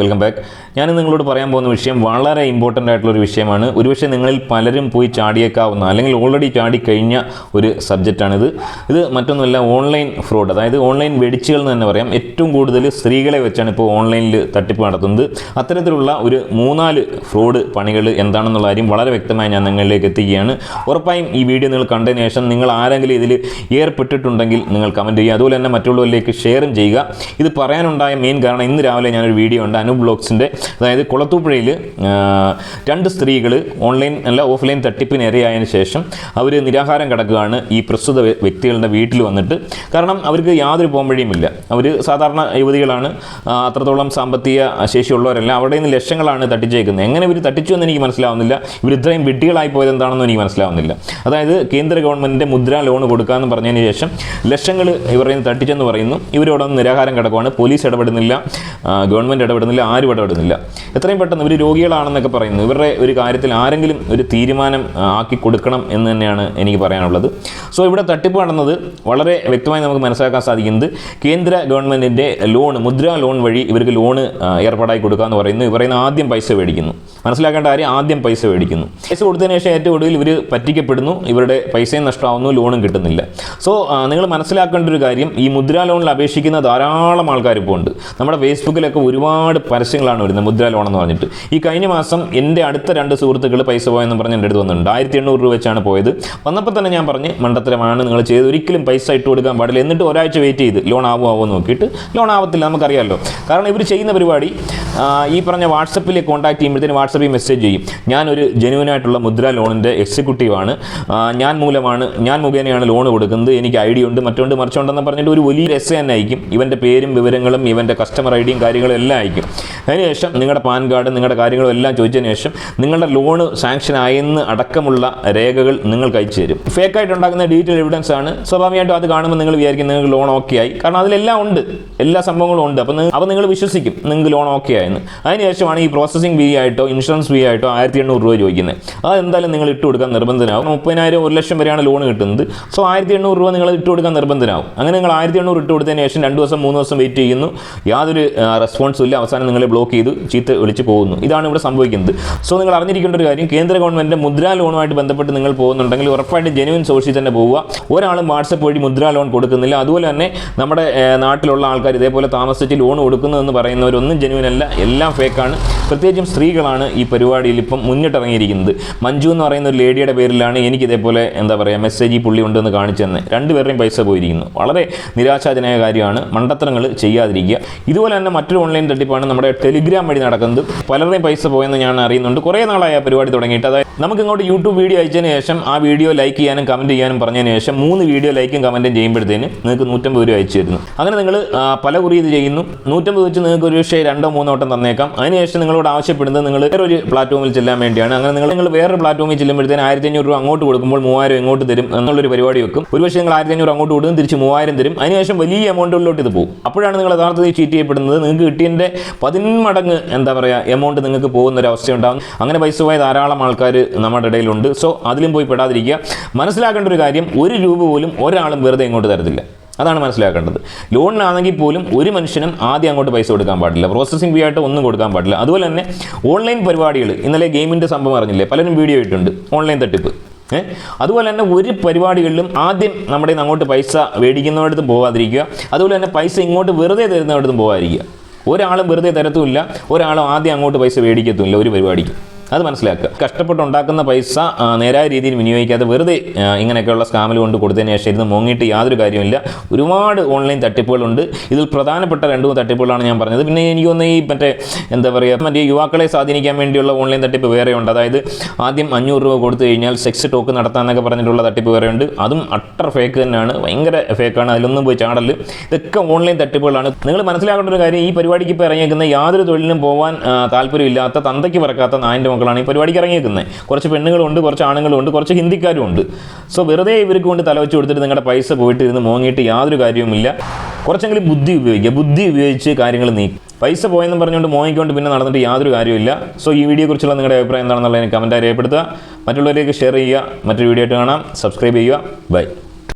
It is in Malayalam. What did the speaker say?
Welcome back. ഞാൻ നിങ്ങളോട് പറയാൻ പോകുന്ന വിഷയം വളരെ ഇമ്പോർട്ടൻ്റ് ആയിട്ടുള്ളൊരു വിഷയമാണ്. ഒരുപക്ഷെ നിങ്ങളിൽ പലരും പോയി ചാടിയേക്കാവുന്ന അല്ലെങ്കിൽ ഓൾറെഡി ചാടിക്കഴിഞ്ഞ ഒരു സബ്ജക്റ്റാണിത്. ഇത് മറ്റൊന്നുമല്ല, ഓൺലൈൻ ഫ്രോഡ്, അതായത് ഓൺലൈൻ വെടിച്ചുകൾ എന്ന് തന്നെ പറയാം. ഏറ്റവും കൂടുതൽ സ്ത്രീകളെ വെച്ചാണ് ഇപ്പോൾ ഓൺലൈനിൽ തട്ടിപ്പ് നടത്തുന്നത്. അത്തരത്തിലുള്ള ഒരു 3-4 ഫ്രോഡ് പണികൾ എന്താണെന്നുള്ള കാര്യം വളരെ വ്യക്തമായി ഞാൻ നിങ്ങളിലേക്ക് എത്തിക്കുകയാണ്. ഉറപ്പായും ഈ വീഡിയോ നിങ്ങൾ കണ്ടതിന് ശേഷം നിങ്ങൾ ആരെങ്കിലും ഇതിൽ ഏർപ്പെട്ടിട്ടുണ്ടെങ്കിൽ നിങ്ങൾ കമൻറ്റ് ചെയ്യുക. അതുപോലെ തന്നെ മറ്റുള്ളവരിലേക്ക് ഷെയറും ചെയ്യുക. ഇത് പറയാനുണ്ടായ മെയിൻ കാരണം, ഇന്ന് രാവിലെ ഞാനൊരു വീഡിയോ ഉണ്ട് അനൂപ് ബ്ലോഗ്സിൻ്റെ, അതായത് കുളത്തൂപ്പുഴയിൽ 2 സ്ത്രീകൾ ഓഫ്ലൈൻ തട്ടിപ്പിന് ഇരയായതിനു ശേഷം അവർ നിരാഹാരം കിടക്കുകയാണ് ഈ പ്രസ്തുത വ്യക്തികളുടെ വീട്ടിൽ വന്നിട്ട്. കാരണം അവർക്ക് യാതൊരു പോംവഴിയുമില്ല. അവർ സാധാരണ യുവതികളാണ്, അത്രത്തോളം സാമ്പത്തിക ശേഷിയുള്ളവരല്ല. അവിടെ നിന്ന് ലക്ഷങ്ങളാണ് തട്ടിച്ചേക്കുന്നത്. എങ്ങനെ ഇവർ തട്ടിച്ചു എന്ന് എനിക്ക് മനസ്സിലാവുന്നില്ല. ഇവർ ഇത്രയും വിഡ്ഢികളായി പോയത് എന്താണെന്ന് എനിക്ക് മനസ്സിലാവുന്നില്ല. അതായത് കേന്ദ്ര ഗവൺമെൻറ്റിൻ്റെ മുദ്രാ ലോൺ കൊടുക്കാമെന്ന് പറഞ്ഞതിന് ശേഷം ലക്ഷങ്ങൾ ഇവരുടെ നിന്ന് തട്ടിച്ചെന്ന് പറയുന്നു. ഇവരോട് നിരാഹാരം കിടക്കുവാണ്. പോലീസ് ഇടപെടുന്നില്ല, ഗവൺമെൻറ് ഇടപെടുന്നില്ല, ആരും ഇടപെടുന്നില്ല. എത്രയും പെട്ടെന്ന് ഇവർ രോഗികളാണെന്നൊക്കെ പറയുന്നു. ഇവരുടെ ഒരു കാര്യത്തിൽ ആരെങ്കിലും ഒരു തീരുമാനം ആക്കി കൊടുക്കണം എന്ന് തന്നെയാണ് എനിക്ക് പറയാനുള്ളത്. സോ ഇവിടെ തട്ടിപ്പ് നടന്നത് വളരെ വ്യക്തമായി നമുക്ക് മനസ്സിലാക്കാൻ സാധിക്കുന്നത്, കേന്ദ്ര ഗവൺമെൻറ്റിൻ്റെ ലോൺ, മുദ്രാ ലോൺ വഴി ഇവർക്ക് ലോണ് ഏർപ്പാടായി കൊടുക്കാമെന്ന് പറയുന്നു. ഇവർ ആദ്യം പൈസ മേടിക്കുന്നു. മനസ്സിലാക്കേണ്ട കാര്യം, ആദ്യം പൈസ മേടിക്കുന്നു. പൈസ കൊടുത്തതിന് ശേഷം ഏറ്റവും ഒടുവിൽ ഇവർ പറ്റിക്കപ്പെടുന്നു. ഇവരുടെ പൈസയും നഷ്ടമാവുന്നു, ലോണും കിട്ടുന്നില്ല. സോ നിങ്ങൾ മനസ്സിലാക്കേണ്ട ഒരു കാര്യം, ഈ മുദ്രാ ലോണിൽ അപേക്ഷിക്കുന്ന ധാരാളം ആൾക്കാർ ഇപ്പോൾ ഉണ്ട്. നമ്മുടെ ഫേസ്ബുക്കിലൊക്കെ ഒരുപാട് പരസ്യങ്ങളാണ് വരുന്നത് മുദ്രാ ലോൺ എന്ന് പറഞ്ഞിട്ട്. ഈ കഴിഞ്ഞ മാസം എൻ്റെ അടുത്ത 2 സുഹൃത്തുക്കൾ പൈസ പോയെന്ന് പറഞ്ഞ് എൻ്റെ അടുത്ത് വന്നിട്ടുണ്ട്. 1800 രൂപ വെച്ചാണ് പോയത്. വന്നപ്പോൾ തന്നെ ഞാൻ പറഞ്ഞ്, മണ്ടത്തരമാണ് നിങ്ങൾ ചെയ്ത്, ഒരിക്കലും പൈസ ഇട്ട് കൊടുക്കാൻ പാടില്ല. എന്നിട്ട് ഒരാഴ്ച വെയിറ്റ് ചെയ്ത് ലോൺ ആവുമോ നോക്കിയിട്ട് ലോൺ ആവത്തില്ല, നമുക്കറിയാമല്ലോ. കാരണം ഇവർ ചെയ്യുന്ന പരിപാടി, ഈ പറഞ്ഞ വാട്സപ്പിൽ കോൺടാക്ട് ചെയ്യുമ്പോഴത്തേന് വാട്സപ്പിൽ മെസ്സേജ് ചെയ്യും, ഞാനൊരു ജെന്യുവനായിട്ടുള്ള മുദ്രാ ലോണിൻ്റെ എക്സിക്യൂട്ടീവാണ്, ഞാൻ മുഖേനയാണ് ലോൺ കൊടുക്കുന്നത്, എനിക്ക് ഐ ഡി ഉണ്ട്, മറ്റുണ്ട് മറിച്ചുണ്ടെന്ന് പറഞ്ഞിട്ട് ഒരു വലിയ എസ് തന്നെ അയക്കും. ഇവൻ്റെ പേരും വിവരങ്ങളും ഇവൻ്റെ കസ്റ്റമർ ഐ ഡിയും കാര്യങ്ങളും എല്ലാം അയക്കും. അതിനുശേഷം നിങ്ങളുടെ പാൻ കാർഡ്, നിങ്ങളുടെ കാര്യങ്ങളും എല്ലാം ചോദിച്ചതിന് ശേഷം നിങ്ങളുടെ ലോണ് സാങ്ഷൻ ആയെന്ന് അടക്കമുള്ള രേഖകൾ നിങ്ങൾക്ക് അയച്ചു തരും. ഫേക്കായിട്ട് ഉണ്ടാക്കുന്ന ഡീറ്റെയിൽ എവിഡൻസ് ആണ്. സ്വാഭാവികമായിട്ടും അത് കാണുമ്പോൾ നിങ്ങൾ വിചാരിക്കും നിങ്ങൾക്ക് ലോൺ ഓക്കെ ആയി. കാരണം അതിലെല്ലാം ഉണ്ട്, എല്ലാ സംഭവങ്ങളും ഉണ്ട്. അപ്പോൾ നിങ്ങൾ വിശ്വസിക്കും നിങ്ങൾക്ക് ലോൺ ഓക്കെ ആയെന്ന്. അതിനുശേഷമാണ് ഈ പ്രോസസ്സിംഗ് ഫീ ആയിട്ടോ ഇൻഷുറൻസ് ഫീ ആയിട്ടോ 1800 രൂപ ചോദിക്കുന്നത്. അതെന്തായാലും നിങ്ങൾ ഇട്ട് കൊടുക്കാൻ നിർബന്ധനാവും. 30,000 1 ലക്ഷം വരെയാണ് ലോൺ കിട്ടുന്നത്. സോ 1800 രൂപ നിങ്ങൾ ഇട്ട് കൊടുക്കാൻ നിർബന്ധനാവും. അങ്ങനെ നിങ്ങൾ 1800 ഇട്ട് കൊടുത്തതിന് ശേഷം 2 ദിവസം 3 ദിവസം വെയിറ്റ് ചെയ്യുന്നു. യാതൊരു റെസ്പോൺസും ഇല്ല. അവസാനം നിങ്ങളെ ബ്ലോക്ക് ചെയ്ത് ചീത്ത വിളിച്ച് പോകുന്നു. ഇതാണ് ഇവിടെ സംഭവിക്കുന്നത്. സോ നിങ്ങൾ അറിഞ്ഞിരിക്കേണ്ട ഒരു കാര്യം, കേന്ദ്ര ഗവൺമെൻറ്റിൻ്റെ മുദ്രാ ലോണുമായിട്ട് ബന്ധപ്പെട്ട് നിങ്ങൾ പോകുന്നുണ്ടെങ്കിൽ ഉറപ്പായിട്ട് ജെനുവിൻ സോഴ്സിൽ തന്നെ പോവുക. ഒരാളും വാട്സപ്പ് വഴി മുദ്രാ ലോൺ കൊടുക്കുന്നില്ല. അതുപോലെ തന്നെ നമ്മുടെ നാട്ടിലുള്ള ആൾക്കാർ ഇതേപോലെ താമസിച്ച് ലോൺ കൊടുക്കുന്നതെന്ന് പറയുന്നവരൊന്നും ജെനുവിൻ അല്ല, എല്ലാം ഫേക്കാണ്. പ്രത്യേകിച്ചും സ്ത്രീകളാണ് ഈ പരിപാടിയിൽ ഇപ്പം മുന്നിട്ടിറങ്ങിയിരിക്കുന്നത്. മഞ്ജു എന്ന് പറയുന്ന ഒരു ലേഡിയുടെ പേരിലാണ് എനിക്ക് ഇതേപോലെ മെസ്സേജ് ഈ പുള്ളി ഉണ്ടെന്ന് കാണിച്ചു തന്നെ 2 പേരുടെയും പൈസ പോയിരിക്കുന്നു. വളരെ നിരാശാജനക കാര്യമാണ്. മണ്ടത്തരങ്ങൾ ചെയ്യാതിരിക്കുക. ഇതുപോലെ തന്നെ മറ്റൊരു ഓൺലൈൻ തട്ടിപ്പാണ് നമ്മുടെ ടെലിഗ്രാം വഴി നടക്കുന്നത്. പലരുടെയും പൈസ പോയെന്ന് ഞാൻ അറിയുന്നുണ്ട്. കുറേ നാളായി ആ പരിപാടി തുടങ്ങിയിട്ട്. അതായത് നമുക്ക് ഇങ്ങോട്ട് യൂട്യൂബ് വീഡിയോ അയച്ചതിന് ശേഷം ആ വീഡിയോ ലൈക്ക് ചെയ്യാനും കമൻറ്റ് ചെയ്യാനും പറഞ്ഞതിന് ശേഷം 3 വീഡിയോ ലൈക്കും കമൻറ്റും ചെയ്യുമ്പോഴത്തേന് നിങ്ങൾക്ക് 150 രൂപ അയച്ചു തരുന്നു. അങ്ങനെ നിങ്ങൾ പല കുറി ഇത് ചെയ്യുന്നു. 150 വെച്ച് നിങ്ങൾക്ക് ഒരു പക്ഷേ 2-3 വട്ടം തന്നേക്കാം. അതിനുശേഷം നിങ്ങളോട് ആവശ്യപ്പെടുന്നത് നിങ്ങൾ വേറൊരു പ്ലാറ്റ്ഫോമിൽ ചെല്ലാൻ വേണ്ടിയാണ്. അങ്ങനെ നിങ്ങൾ വേറൊരു പ്ലാറ്റ്ഫോമിൽ ചെല്ലുമ്പോഴത്തേന് 1500 രൂപ അങ്ങോട്ട് കൊടുക്കുമ്പോൾ 3000 ഇങ്ങോട്ട് തരും എന്നുള്ളൊരു പരിപാടി വെക്കും. ഒരു പക്ഷേ നിങ്ങൾ 1500 അങ്ങോട്ട് കൊടുക്കും, തിരിച്ച് 3000 തരും. അതിനുശേഷം വലിയ എമൗണ്ടുകളിലോട്ട് ഇത് പോകും. അപ്പോഴാണ് നിങ്ങൾ യഥാർത്ഥത്തിൽ ചീറ്റ് ചെയ്യപ്പെടുന്നത്. നിങ്ങൾക്ക് കിട്ടിയതിൻ്റെ 10 മടങ്ങ് എമൗണ്ട് നിങ്ങൾക്ക് പോകുന്നൊരവസ്ഥ ഉണ്ടാകും. അങ്ങനെ പൈസ പോയ ധാരാളം ആൾക്കാർ നമ്മുടെ ഇടയിലുണ്ട്. സോ അതിലും പോയി പെടാതിരിക്കുക. മനസ്സിലാക്കേണ്ട ഒരു കാര്യം, 1 രൂപ പോലും ഒരാളും വെറുതെ ഇങ്ങോട്ട് തരത്തില്ല. അതാണ് മനസ്സിലാക്കേണ്ടത്. ലോണിനാണെങ്കിൽ പോലും ഒരു മനുഷ്യനും ആദ്യം അങ്ങോട്ട് പൈസ കൊടുക്കാൻ പാടില്ല. പ്രോസസ്സിംഗ് ഫീ ആയിട്ട് ഒന്നും കൊടുക്കാൻ പാടില്ല. അതുപോലെ തന്നെ ഓൺലൈൻ പരിപാടികൾ, ഇന്നലെ ഗെയിമിൻ്റെ സംഭവം അറിഞ്ഞില്ലേ, പലരും വീഡിയോ ഇട്ടുണ്ട് ഓൺലൈൻ തട്ടിപ്പ്. അതുപോലെ തന്നെ ഒരു പരിപാടികളിലും ആദ്യം നമ്മുടെ അങ്ങോട്ട് പൈസ മേടിക്കുന്നവടത്തും പോകാതിരിക്കുക. അതുപോലെ തന്നെ പൈസ ഇങ്ങോട്ട് വെറുതെ തരുന്നവടത്തും പോകാതിരിക്കുക. ഒരാളും വെറുതെ തരത്തുമില്ല, ഒരാളും ആദ്യം അങ്ങോട്ട് പൈസ മേടിക്കത്തുമില്ല ഒരു പരിപാടിക്ക്. അത് മനസ്സിലാക്കുക. കഷ്ടപ്പെട്ടുണ്ടാക്കുന്ന പൈസ നേരായ രീതിയിൽ വിനിയോഗിക്കാതെ വെറുതെ ഇങ്ങനെയൊക്കെയുള്ള സ്കാമിൽ കൊണ്ട് കൊടുത്തതിന് ശേഷം ഇരുന്ന് മുങ്ങിയിട്ട് യാതൊരു കാര്യമില്ല. ഒരുപാട് ഓൺലൈൻ തട്ടിപ്പുകളുണ്ട്. ഇതിൽ പ്രധാനപ്പെട്ട 2 തട്ടിപ്പുകളാണ് ഞാൻ പറഞ്ഞത്. പിന്നെ എനിക്ക് തോന്നുന്നു ഈ മറ്റേ യുവാക്കളെ സ്വാധീനിക്കാൻ വേണ്ടിയുള്ള ഓൺലൈൻ തട്ടിപ്പ് വേറെയുണ്ട്. അതായത് ആദ്യം 500 രൂപ കൊടുത്തു കഴിഞ്ഞാൽ സെക്സ് ടോക്ക് നടത്താമെന്നൊക്കെ പറഞ്ഞിട്ടുള്ള തട്ടിപ്പ് വേറെയുണ്ട്. അതും അട്ടർ ഫേക്ക് തന്നെയാണ്, ഭയങ്കര ഫേക്കാണ്. അതിലൊന്നും പോയി ചാടല്. ഇതൊക്കെ ഓൺലൈൻ തട്ടിപ്പുകളാണ്. നിങ്ങൾ മനസ്സിലാക്കേണ്ട ഒരു കാര്യം, ഈ പരിപാടിക്ക് ഇപ്പോൾ ഇറങ്ങിയിരിക്കുന്ന യാതൊരു തൊഴിലിനും പോകാൻ താല്പര്യമില്ലാത്ത, തന്തയ്ക്ക് പറക്കാത്ത നായൻ്റെ മക്കളാണ് ഈ പരിപാടിക്ക് ഇറങ്ങിയിരിക്കുന്നത്. കുറച്ച് പെണ്ണുങ്ങളുണ്ട്, കുറച്ച് ആണുങ്ങളുണ്ട്, കുറച്ച് ഹിന്ദിക്കാരും ഉണ്ട്. സോ വെറുതെ ഇവർക്ക് കൊണ്ട് തലവെച്ച് കൊടുത്തിട്ട് നിങ്ങളുടെ പൈസ പോയിട്ട് ഇരുന്ന് മോങ്ങിയിട്ട് യാതൊരു കാര്യവുമില്ല. കുറച്ചെങ്കിലും ബുദ്ധി ഉപയോഗിക്കുക. ബുദ്ധി ഉപയോഗിച്ച് കാര്യങ്ങൾ നീക്കും. പൈസ പോയെന്നും പറഞ്ഞുകൊണ്ട് മോങ്ങിക്കൊണ്ട് പിന്നെ നടന്നിട്ട് യാതൊരു കാര്യമില്ല. സോ ഈ വീഡിയോയെക്കുറിച്ചുള്ള നിങ്ങളുടെ അഭിപ്രായം എന്താണെന്നുള്ളത് കമൻറ്റായി രേഖപ്പെടുത്തുക. മറ്റുള്ളവരിലേക്ക് ഷെയർ ചെയ്യുക. മറ്റൊരു വീഡിയോ ആയിട്ട് കാണാം. സബ്സ്ക്രൈബ് ചെയ്യുക. ബൈ.